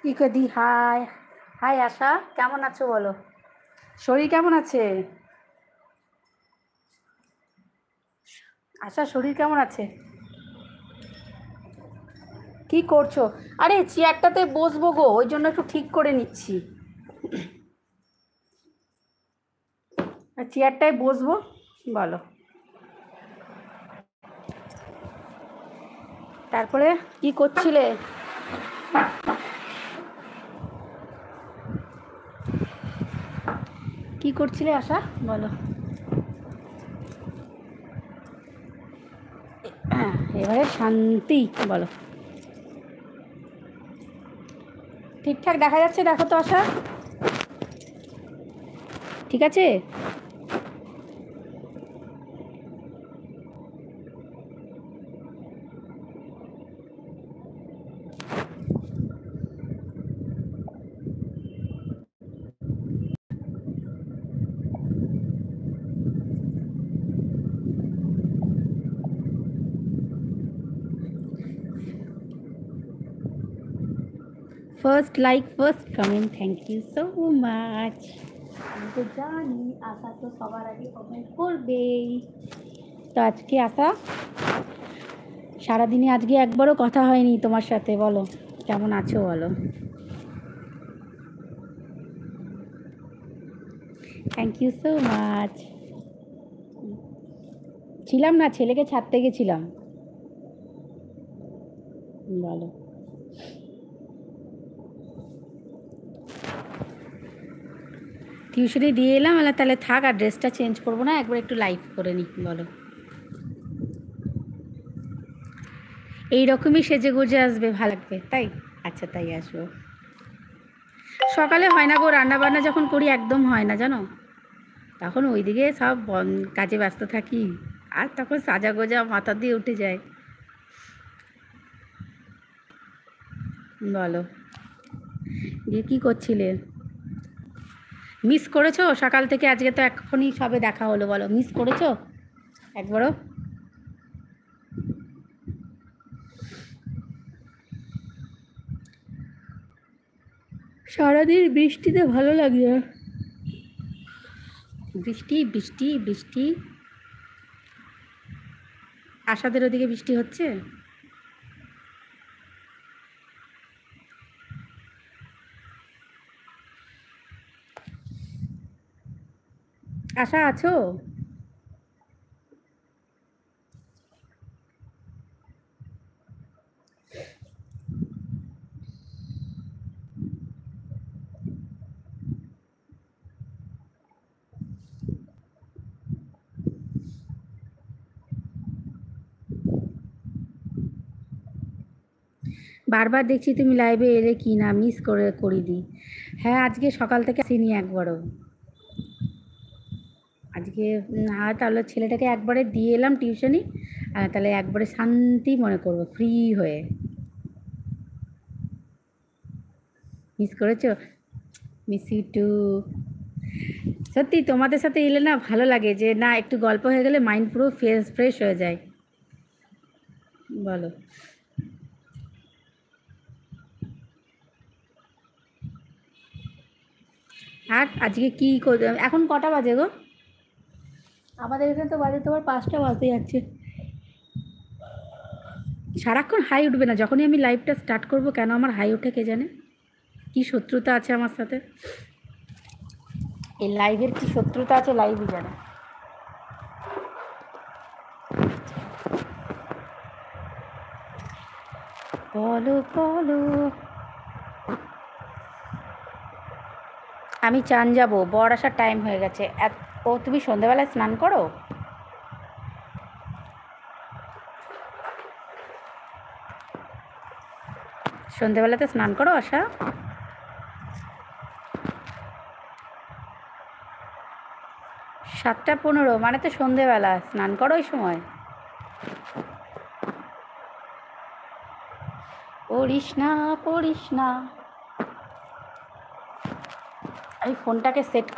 কি কদি high high আশা, কেমন আছো বলো? শরীর কেমন আছে? আশা শরীর কেমন আছে? কি করছো? আরে চেয়ারটাতে বসবো গো, ওই জন্য একটু ঠিক করে নিচ্ছি। আর চেয়ারটায় বসবো। বলো। তারপরে কি করছিলে? কি করছিলে আশা, বলো। এবারে শান্তি, বলো। ঠিকঠাক দেখা যাচ্ছে, দেখো তো আশা, ঠিক আছে? First like, first comment, thank you so much. আমি তো জানি আশা তো সবার আগে কমেন্ট করবেই। তো আজকে আশা সারাদিনে আজকে একবারও কথা হয়নি তোমার সাথে, বলো কেমন আছো বলো। Thank you so much. ছিলাম না, ছেলেকে ছাড়তে গেছিলাম। বলো। টিউশনি দিয়ে এলাম, তাহলে থাক, আর ড্রেসটা চেঞ্জ করবো না, একবার একটু লাইভ করে নিই, বলো। এইরকমই সেজে গুজে আসবে, ভালো লাগবে তাই? আচ্ছা, তাই আসবো। সকালে হয় না গো, রান্না বান্না যখন করি একদম হয় না জানো, তখন ওইদিকে সব কাজে ব্যস্ত থাকি, আর তখন সাজা গোজা মাথা দিয়ে উঠে যায়। বলো, দিয়ে কী করছিলে? মিস করেছো সকাল থেকে? আজকে তো এখনই সবে দেখা হলো, বলো মিস করেছো একবারও? সারাদিন বৃষ্টিতে ভালো লাগে। বৃষ্টি বৃষ্টি বৃষ্টি। আশাদের ওদিকে বৃষ্টি হচ্ছে? আশা আছো? বারবার দেখছি তুমি লাইভে এলে কি না, মিস করি দিই। হ্যাঁ, আজকে সকাল থেকে আসিনি একবারও। আজকে তাহলে ছেলেটাকে একবারে দিয়ে এলাম টিউশনি, তাহলে একবারে শান্তি মনে করবো, ফ্রি হয়ে। মিস করেছো? Miss you too. সত্যি তোমাদের সাথে এলে না ভালো লাগে, যে না একটু গল্প হয়ে গেলে মাইন্ড পুরো ফ্রেশ ফ্রেশ হয়ে যায়, বলো। আর আজকে কি এখন কটা বাজে গো? আমাদের এখানে তো বাজে তোমার 5টা বাজতে যাচ্ছে। সারাক্ষণ হাই উঠবে না, যখনই আমি লাইভটা স্টার্ট করব, কেন আমার হাই ওঠে কে জানে। কি শত্রুতা আছে আমার সাথে, এই লাইভের কি শত্রুতা আছে লাইভই জানে। বলো বলো। আমি চান যাবো, বর আসার টাইম হয়ে গেছে। ও, তুমি সন্ধেবেলায় স্নান করো? সন্ধেবেলাতে স্নান করো আশা? 7টা 15 মানে তো সন্ধেবেলা, স্নান করো ওই সময়? পড়িস না, পড়িস না। এই ফোনটাকে সেট কর।